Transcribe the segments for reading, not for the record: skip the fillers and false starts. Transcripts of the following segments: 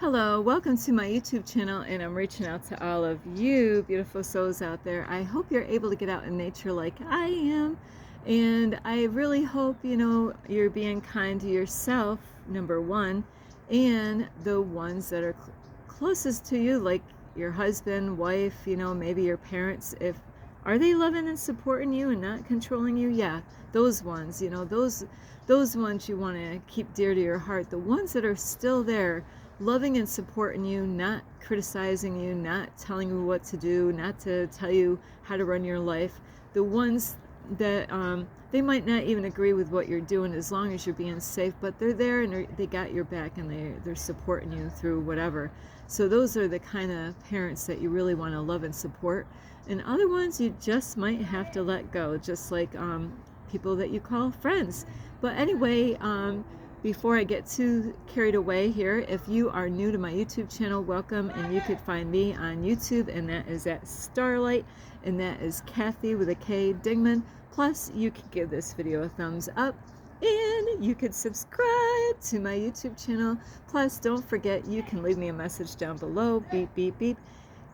Hello, welcome to my YouTube channel, and I'm reaching out to all of you beautiful souls out there. I hope you're able to get out in nature like I am, and I really hope, you're being kind to yourself, number one, and the ones that are closest to you, like your husband, wife, maybe your parents. If are they loving and supporting you and not controlling you? Yeah, those ones, those ones you want to keep dear to your heart. The ones that are still there, loving and supporting you, not criticizing you, not telling you what to do, not to tell you how to run your life. The ones that they might not even agree with what you're doing as long as you're being safe, but they're there and they got your back, and they're supporting you through whatever. So those are the kind of parents that you really want to love and support. And other ones you just might have to let go, just like people that you call friends. But anyway, before I get too carried away here, if you are new to my YouTube channel, welcome, and you could find me on YouTube, and that is at Starlight, and that is Kathy with a K Dingman. Plus, you can give this video a thumbs up, and you could subscribe to my YouTube channel. Plus, don't forget, you can leave me a message down below, beep, beep, beep.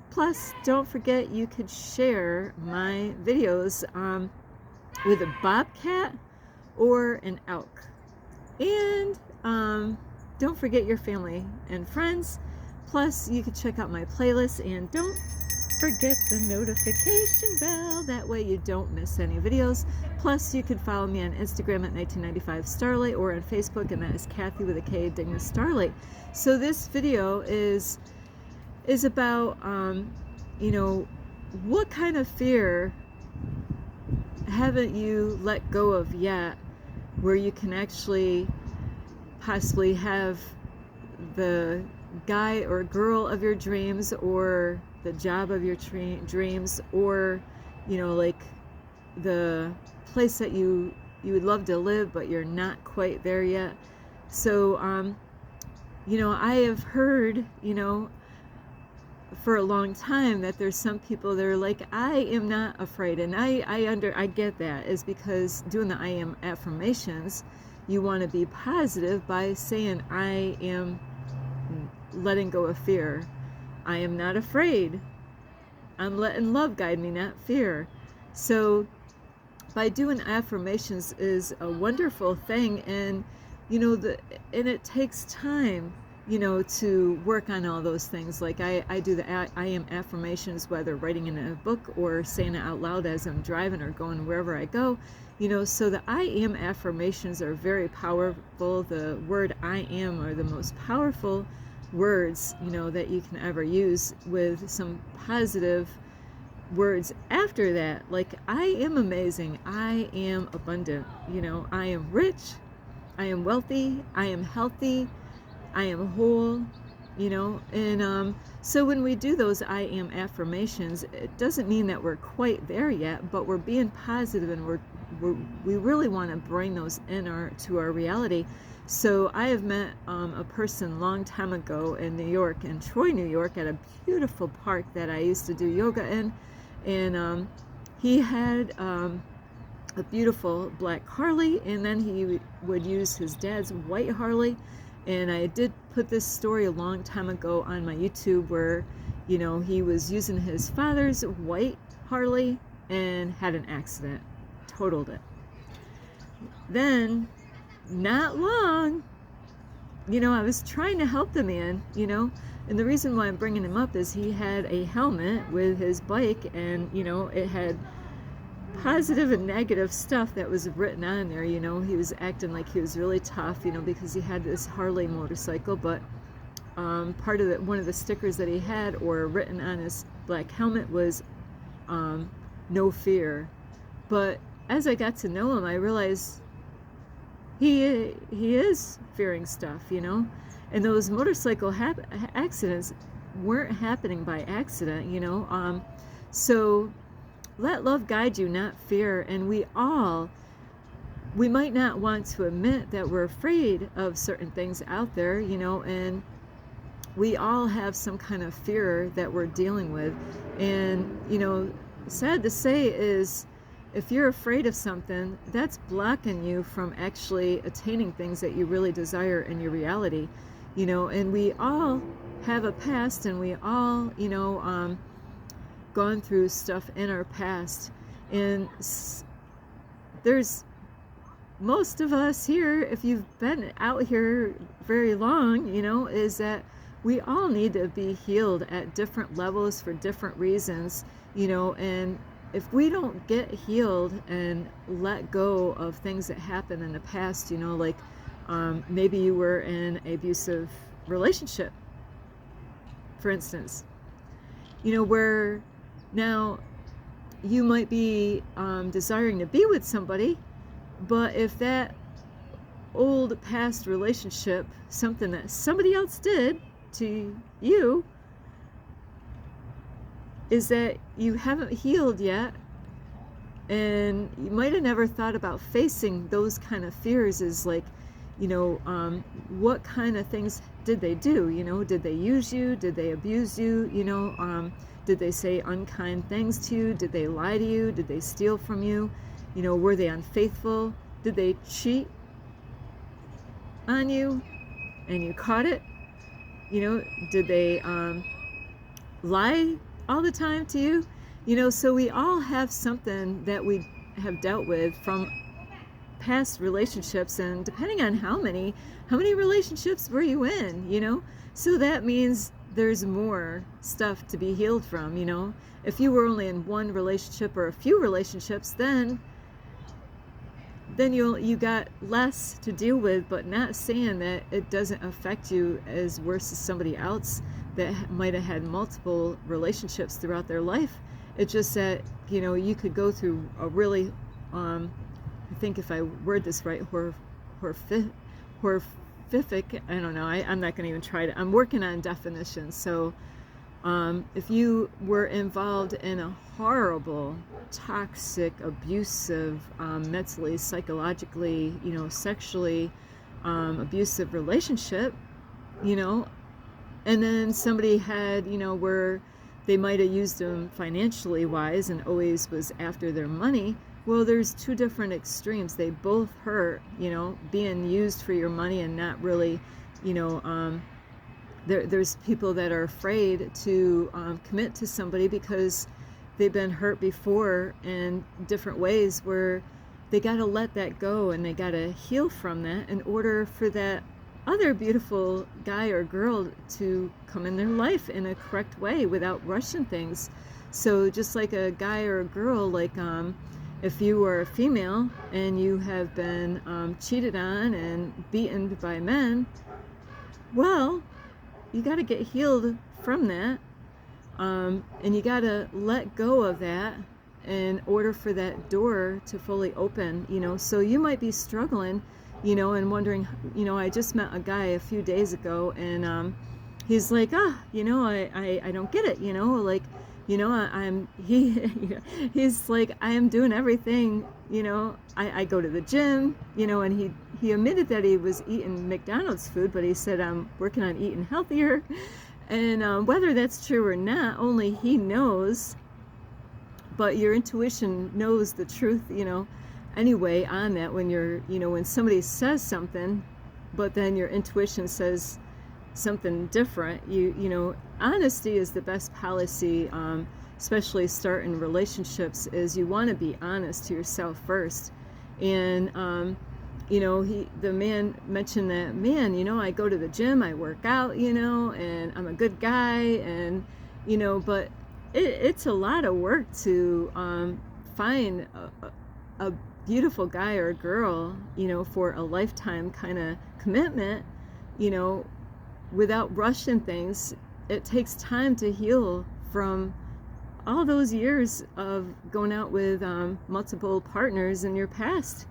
Plus, don't forget, you could share my videos with a bobcat or an elk. And don't forget your family and friends. Plus, you can check out my playlist, and don't forget the notification bell. That way you don't miss any videos. Plus, you can follow me on Instagram at 1995 Starlight, or on Facebook, and that is Kathy with a K Dingman Starlight. So this video is about what kind of fear haven't you let go of yet, where you can actually possibly have the guy or girl of your dreams, or the job of your dreams, or like the place that you would love to live, but you're not quite there yet. So I have heard for a long time that there's some people that are like, I am not afraid, and I get that is because doing the I am affirmations, you want to be positive by saying, I am letting go of fear, I am not afraid, I'm letting love guide me, not fear. So by doing affirmations is a wonderful thing, and and it takes time to work on all those things. Like I do the I am affirmations, whether writing in a book or saying it out loud as I'm driving or going wherever I go. So the I am affirmations are very powerful. The word I am are the most powerful words, that you can ever use, with some positive words after that. Like, I am amazing, I am abundant, I am rich, I am wealthy, I am healthy, I am whole, and so when we do those I am affirmations, it doesn't mean that we're quite there yet, but we're being positive, and we really want to bring those to our reality. So I have met a person long time ago in New York, in Troy, New York, at a beautiful park that I used to do yoga in, and he had a beautiful black Harley, and then he would use his dad's white Harley. And I did put this story a long time ago on my YouTube, where he was using his father's white Harley and had an accident, totaled it. Then, not long, I was trying to help the man, and the reason why I'm bringing him up is he had a helmet with his bike, and it had positive and negative stuff that was written on there. He was acting like he was really tough, because he had this Harley motorcycle, but part of one of the stickers that he had, or written on his black helmet, was no fear. But as I got to know him, I realized he is fearing stuff, and those motorcycle accidents weren't happening by accident, so let love guide you, not fear. And we might not want to admit that we're afraid of certain things out there, and we all have some kind of fear that we're dealing with. And sad to say is, if you're afraid of something, that's blocking you from actually attaining things that you really desire in your reality. and we all have a past, and we all, gone through stuff in our past. And there's most of us here, if you've been out here very long, is that we all need to be healed at different levels for different reasons, and if we don't get healed and let go of things that happened in the past, like maybe you were in an abusive relationship, for instance, where now you might be desiring to be with somebody, but if that old past relationship, something that somebody else did to you, is that you haven't healed yet, and you might have never thought about facing those kind of fears, is like, what kind of things did they do? Did they use you? Did they abuse you? Did they say unkind things to you? Did they lie to you? Did they steal from you? Were they unfaithful? Did they cheat on you and you caught it? Did they lie all the time to you? So we all have something that we have dealt with from past relationships, and depending on how many relationships were you in, so that means there's more stuff to be healed from. If you were only in one relationship or a few relationships, then you got less to deal with, but not saying that it doesn't affect you as worse as somebody else that might have had multiple relationships throughout their life. It's just that, you could go through a really, I think if I word this right, horrific, I don't know, I'm not going to even try to, I'm working on definitions. So if you were involved in a horrible, toxic, abusive, mentally, psychologically, sexually abusive relationship, and then somebody had, where they might have used them financially wise and always was after their money, well, there's two different extremes. They both hurt, being used for your money and not really, there's people that are afraid to commit to somebody because they've been hurt before in different ways, where they got to let that go and they got to heal from that in order for that other beautiful guy or girl to come in their life in a correct way without rushing things. So just like a guy or a girl, like if you are a female and you have been cheated on and beaten by men, well, you got to get healed from that, and you got to let go of that in order for that door to fully open. So you might be struggling, and wondering, I just met a guy a few days ago, and he's like, I don't get it, like, he's like, I am doing everything, I go to the gym, and he admitted that he was eating McDonald's food, but he said, I'm working on eating healthier. And whether that's true or not, only he knows, but your intuition knows the truth, anyway on that. When you're, when somebody says something, but then your intuition says something different, honesty is the best policy, especially starting relationships, is you want to be honest to yourself first. And the man mentioned that, man, I go to the gym, I work out, and I'm a good guy, and but it's a lot of work to find a beautiful guy or girl, for a lifetime kind of commitment, without rushing things. It takes time to heal from all those years of going out with multiple partners in your past,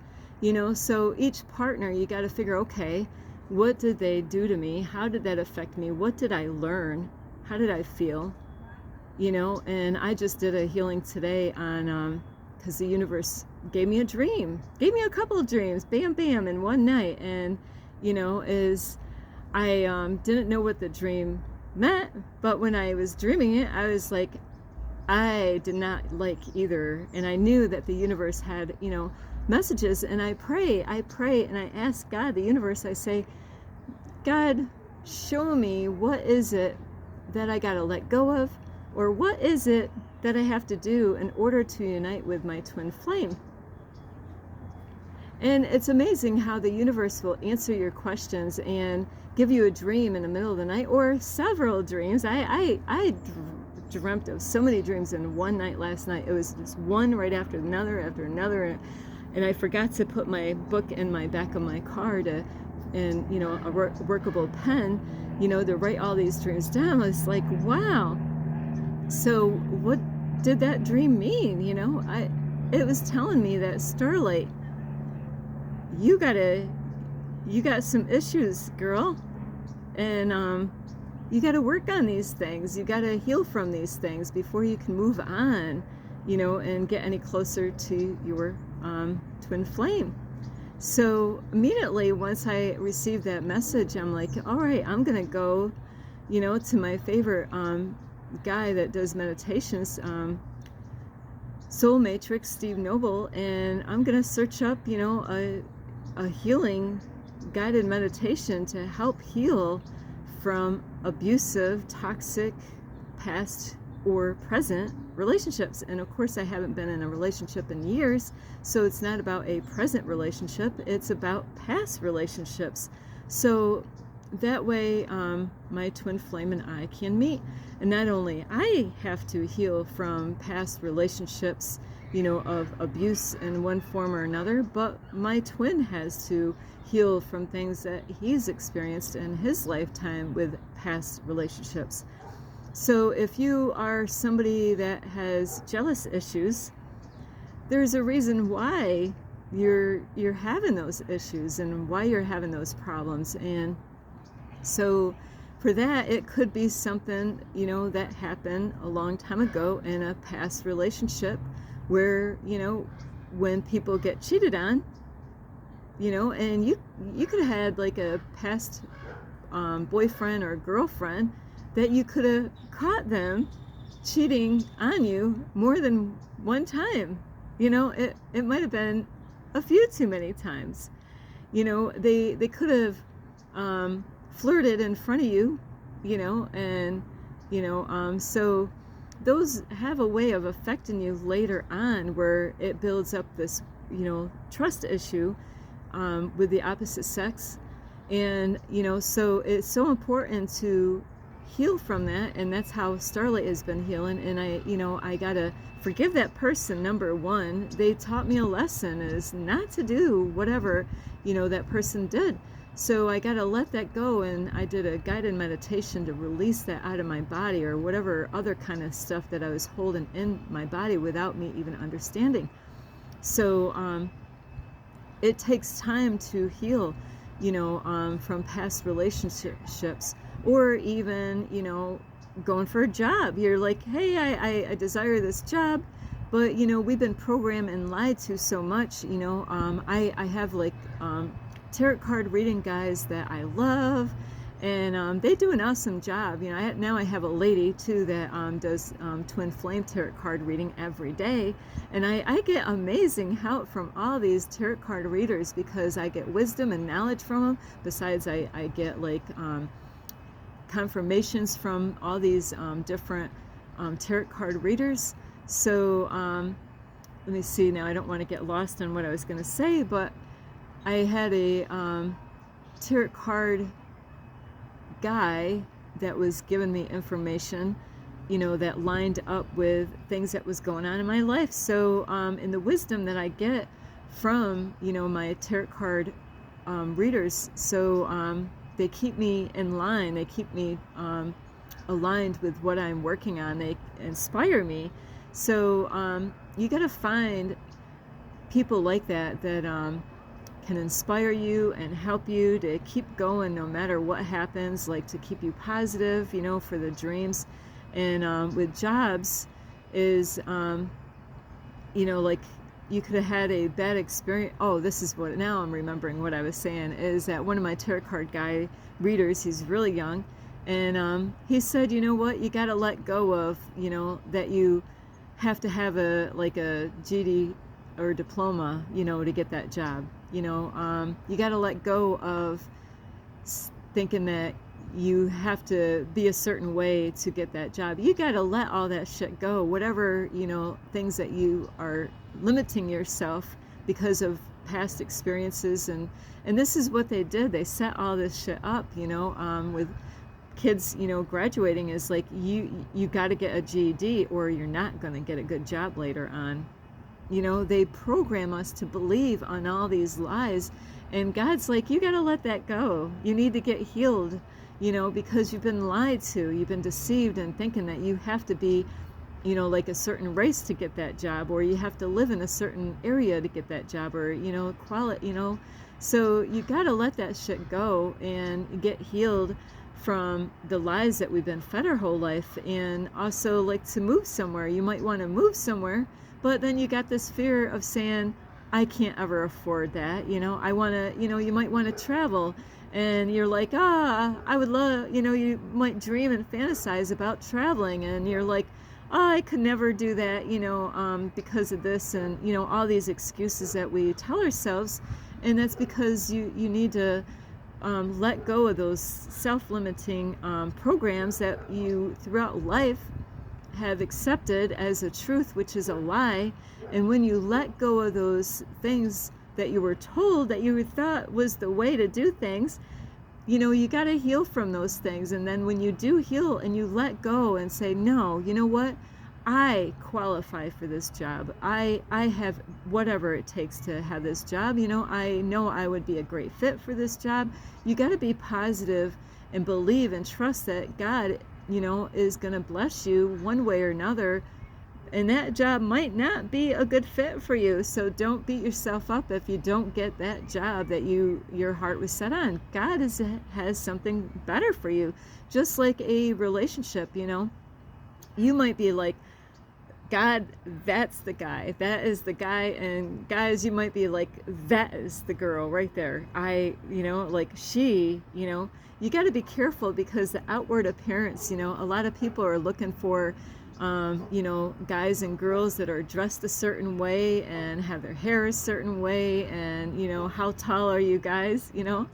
so each partner, you got to figure, okay, what did they do to me? How did that affect me? What did I learn? How did I feel? And I just did a healing today on, because the universe gave me a dream, gave me a couple of dreams, bam, bam, in one night. And, is I didn't know what the dream meant, but when I was dreaming it, I was like, I did not like either. And I knew that the universe had, messages. And I pray, and I ask God, the universe, I say, God, show me what is it that I got to let go of, or what is it that I have to do in order to unite with my twin flame. And it's amazing how the universe will answer your questions and give you a dream in the middle of the night, or several dreams. I dreamt of so many dreams in one night last night. It was just one right after another, and I forgot to put my book in my back of my car and a workable pen, to write all these dreams down. I was like, wow. So what did that dream mean? It was telling me that, Starlight, you got some issues, girl, and you got to work on these things. You got to heal from these things before you can move on, and get any closer to your twin flame. So immediately once I received that message, I'm like, all right, I'm gonna go, to my favorite guy that does meditations, Soul Matrix, Steve Noble, and I'm gonna search up, a healing guided meditation to help heal from abusive, toxic, past or present relationships. And of course, I haven't been in a relationship in years, so it's not about a present relationship, it's about past relationships. So that way, my twin flame and I can meet. And not only I have to heal from past relationships, of abuse in one form or another, but my twin has to heal from things that he's experienced in his lifetime with past relationships. So if you are somebody that has jealous issues, there's a reason why you're having those issues and why you're having those problems. And so for that, it could be something, that happened a long time ago in a past relationship where, when people get cheated on, and you could have had like a past boyfriend or girlfriend that you could have caught them cheating on you more than one time. It might have been a few too many times. They could have flirted in front of you, and so those have a way of affecting you later on, where it builds up this trust issue with the opposite sex. And so it's so important to heal from that, and that's how Starlight has been healing. And I gotta forgive that person. Number one, they taught me a lesson, is not to do whatever that person did. So I gotta let that go, and I did a guided meditation to release that out of my body, or whatever other kind of stuff that I was holding in my body without me even understanding. So it takes time to heal, from past relationships, or even, going for a job. You're like, hey, I desire this job, but, we've been programmed and lied to so much. I have like tarot card reading guys that I love, and they do an awesome job. Now I have a lady too that does twin flame tarot card reading every day, and I get amazing help from all these tarot card readers, because I get wisdom and knowledge from them. Besides, I get like confirmations from all these different tarot card readers. So let me see now. I don't want to get lost on what I was going to say, but I had a tarot card guy that was giving me information, that lined up with things that was going on in my life. So in the wisdom that I get from, my tarot card readers, so they keep me in line, they keep me aligned with what I'm working on, they inspire me. So you got to find people like that can inspire you and help you to keep going no matter what happens, like to keep you positive, for the dreams. And with jobs is, like you could have had a bad experience. Oh, this is what, now I'm remembering what I was saying, is that one of my tarot card guy readers, he's really young, and he said, you know what, you got to let go of, that you have to have a GD or diploma, to get that job. You got to let go of thinking that, you have to be a certain way to get that job. You got to let all that shit go. Whatever, things that you are limiting yourself because of past experiences, and this is what they did. They set all this shit up, with kids, graduating is like, you got to get a GED or you're not going to get a good job later on. They program us to believe on all these lies, and God's like, you got to let that go. You need to get healed, because you've been lied to. You've been deceived and thinking that you have to be, like a certain race to get that job, or you have to live in a certain area to get that job, or, quality, So you got to let that shit go and get healed from the lies that we've been fed our whole life. And also, like, to move somewhere. You might want to move somewhere, but then you got this fear of saying, I can't ever afford that. I want to, you might want to travel, and you're like, I would love, you might dream and fantasize about traveling, and you're like, I could never do that, because of this, and, all these excuses that we tell ourselves. And that's because you need to let go of those self-limiting programs that you throughout life have accepted as a truth, which is a lie. And when you let go of those things that you were told that you thought was the way to do things, you got to heal from those things. And then when you do heal and you let go and say, no, you know what? I qualify for this job. I have whatever it takes to have this job. I know I would be a great fit for this job. You got to be positive and believe and trust that God, is going to bless you one way or another. And that job might not be a good fit for you. So don't beat yourself up if you don't get that job that your heart was set on. God has something better for you. Just like a relationship, you might be like, God, that's the guy. That is the guy. And guys, you might be like, that is the girl right there. Like she, you got to be careful, because the outward appearance, a lot of people are looking for, guys and girls that are dressed a certain way and have their hair a certain way. And, how tall are you guys? You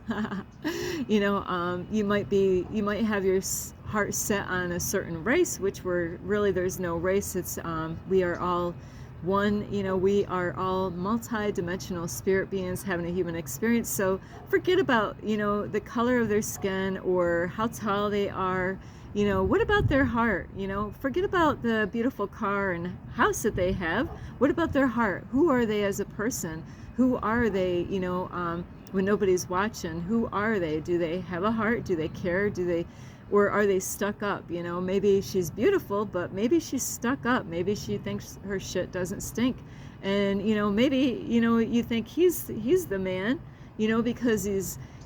might have your heart set on a certain race, which there's no race. It's, we are all one, we are all multi-dimensional spirit beings having a human experience. So forget about, the color of their skin or how tall they are. What about their heart? Forget about the beautiful car and house that they have. What about their heart? Who are they as a person? Who are they, when nobody's watching? Who are they? Do they have a heart? Do they care? Or are they stuck up? Maybe she's beautiful, but maybe she's stuck up. Maybe she thinks her shit doesn't stink. And, maybe, you think he's the man, because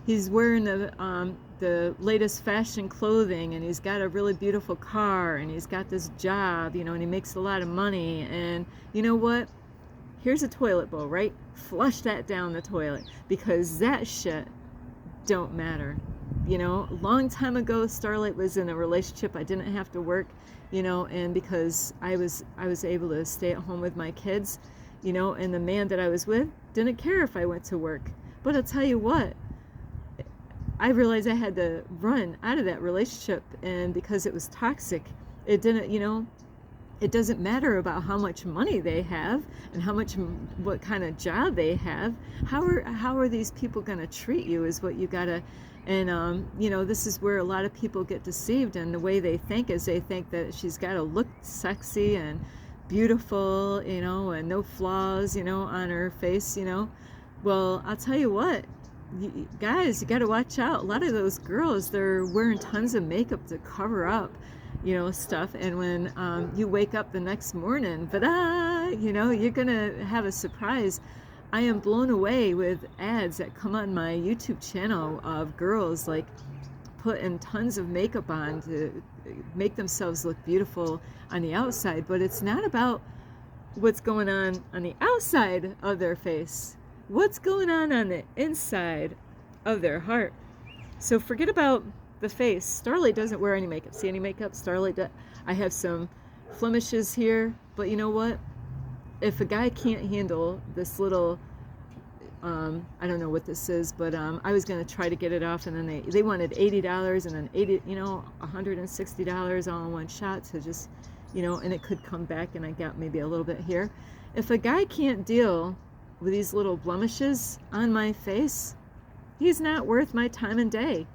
he's wearing the latest fashion clothing, and he's got a really beautiful car, and he's got this job, and he makes a lot of money. And you know what? Here's a toilet bowl, right? Flush that down the toilet, because that shit don't matter. A long time ago, Starlight was in a relationship. I didn't have to work, and because I was able to stay at home with my kids, and the man that I was with didn't care if I went to work. But I'll tell you what, I realized I had to run out of that relationship, and because it was toxic, it didn't, it doesn't matter about how much money they have and what kind of job they have. How are these people going to treat you is what you got to. And, this is where a lot of people get deceived, and the way they think is they think that she's got to look sexy and beautiful, and no flaws, on her face, Well, I'll tell you what, guys, you got to watch out. A lot of those girls, they're wearing tons of makeup to cover up, stuff. And when you wake up the next morning, you're going to have a surprise. I am blown away with ads that come on my YouTube channel of girls like putting tons of makeup on to make themselves look beautiful on the outside, but it's not about what's going on the outside of their face. What's going on the inside of their heart? So forget about the face. Starlight doesn't wear any makeup. See any makeup? Starlight does. I have some blemishes here, but you know what? If a guy can't handle this little I don't know what this is, but I was going to try to get it off, and then they wanted $80 and then $160 all in one shot to just, and it could come back, and I got maybe a little bit here. If a guy can't deal with these little blemishes on my face, he's not worth my time and day.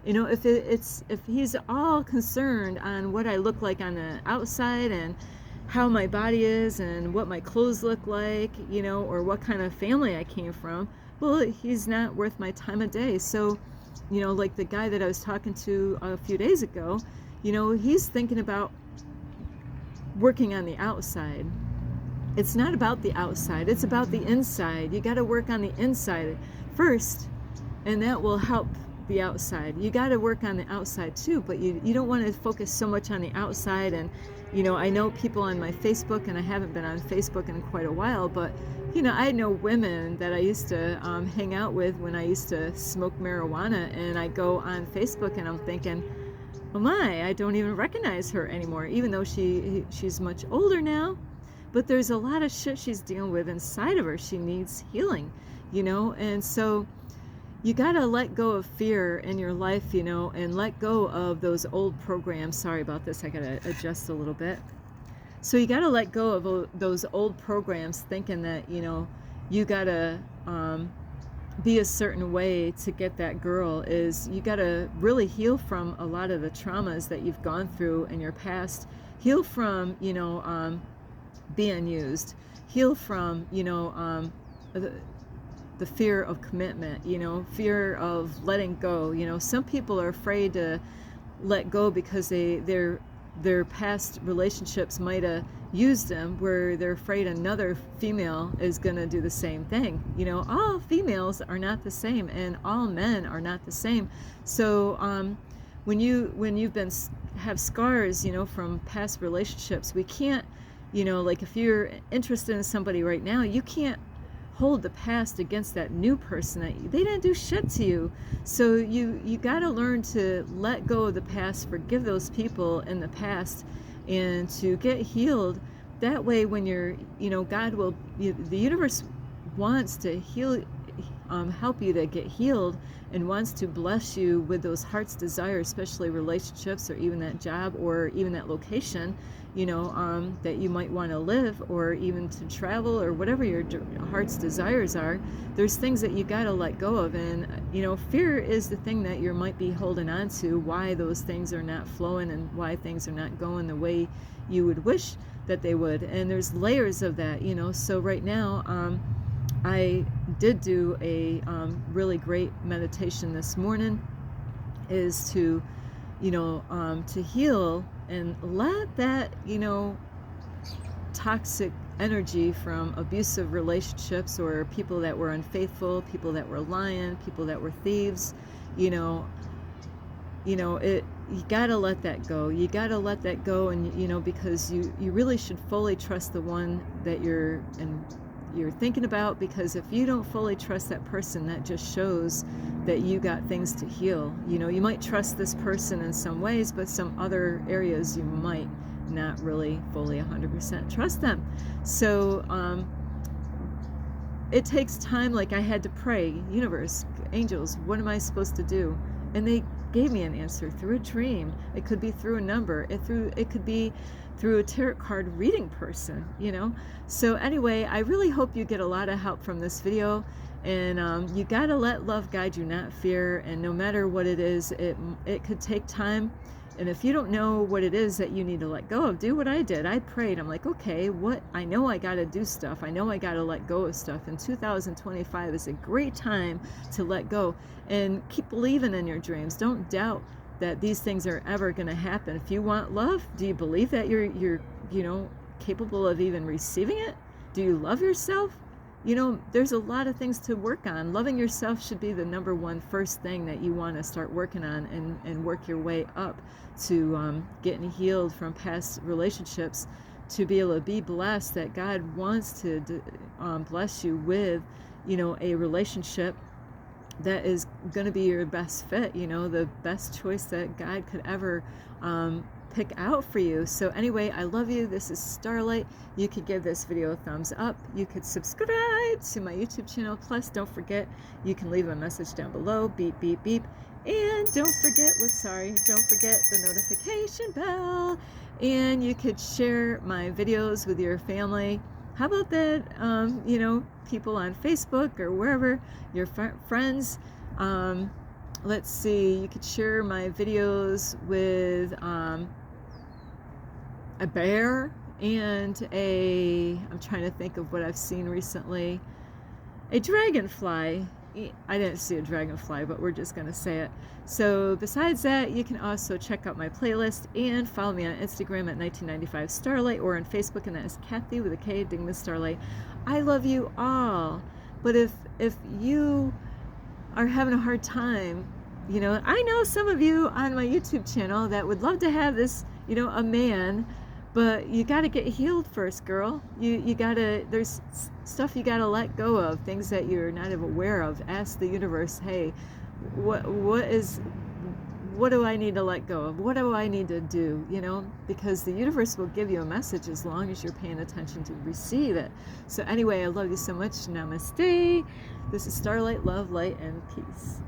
If he's all concerned on what I look like on the outside and how my body is and what my clothes look like, or what kind of family I came from, well, he's not worth my time of day. So, like the guy that I was talking to a few days ago, he's thinking about working on the outside. It's not about the outside, it's about the inside. You got to work on the inside first, and that will help the outside. You got to work on the outside too, but you don't want to focus so much on the outside. And I know people on my Facebook, and I haven't been on Facebook in quite a while, but I know women that I used to hang out with when I used to smoke marijuana, and I go on Facebook and I'm thinking, oh my, I don't even recognize her anymore, even though she's much older now. But there's a lot of shit she's dealing with inside of her. She needs healing, and so you got to let go of fear in your life, and let go of those old programs. Sorry about this. I got to adjust a little bit. So you got to let go of those old programs, thinking that, you got to be a certain way to get that girl. Is you got to really heal from a lot of the traumas that you've gone through in your past. Heal from, being used. Heal from, the fear of commitment, fear of letting go. Some people are afraid to let go because their past relationships might have used them, where they're afraid another female is going to do the same thing. All females are not the same, and all men are not the same. So when you've have scars, from past relationships, we can't, like if you're interested in somebody right now, you can't hold the past against that new person. They didn't do shit to you. So you got to learn to let go of the past, forgive those people in the past, and to get healed. That way, when you're, God will, the universe wants to heal, help you to get healed, and wants to bless you with those heart's desires, especially relationships, or even that job, or even that location, that you might want to live, or even to travel, or whatever your heart's desires are. There's things that you got to let go of, and fear is the thing that you might be holding on to, why those things are not flowing and why things are not going the way you would wish that they would. And there's layers of that. So right now, I did do a really great meditation this morning, is to to heal and let that toxic energy from abusive relationships, or people that were unfaithful, people that were lying, people that were thieves, you gotta let that go. You gotta let that go, and because you really should fully trust the one that you're thinking about, because if you don't fully trust that person, that just shows that you got things to heal. You might trust this person in some ways, but some other areas you might not really fully 100% trust them. So it takes time. Like I had to pray, universe, angels, what am I supposed to do? And they gave me an answer through a dream. It could be through a number. It could be through a tarot card reading person, So anyway, I really hope you get a lot of help from this video. And you got to let love guide you, not fear. And no matter what it is, it could take time. And if you don't know what it is that you need to let go of, do what I did. I prayed. I'm like, okay, I know I got to do stuff. I know I got to let go of stuff. And 2025 is a great time to let go. And keep believing in your dreams. Don't doubt that these things are ever going to happen. If you want love, do you believe that you're capable of even receiving it? Do you love yourself? There's a lot of things to work on. Loving yourself should be the number one first thing that you want to start working on, and work your way up to getting healed from past relationships, to be able to be blessed, that God wants to bless you with, a relationship that is going to be your best fit, you know, the best choice that God could ever pick out for you. So anyway, I love you. This is Starlight. You could give this video a thumbs up. You could subscribe to my YouTube channel. Plus, don't forget, you can leave a message down below. Beep, beep, beep. And don't forget the notification bell. And you could share my videos with your family. How about that? You know, people on Facebook or wherever, your friends. Let's see, you could share my videos with a bear and I'm trying to think of what I've seen recently, a dragonfly. I didn't see a dragonfly, but we're just going to say it. So besides that, you can also check out my playlist and follow me on Instagram at 1995 Starlight, or on Facebook, and that is Kathy with a K, Dingman Starlight. I love you all. But if you are having a hard time, you know, I know some of you on my YouTube channel that would love to have this, you know, a man, but you got to get healed first, girl. You got to, there's stuff you got to let go of, things that you're not even aware of. Ask the universe, hey, what do I need to let go of? What do I need to do? You know, because the universe will give you a message as long as you're paying attention to receive it. So anyway, I love you so much. Namaste. This is Starlight, love, light, and peace.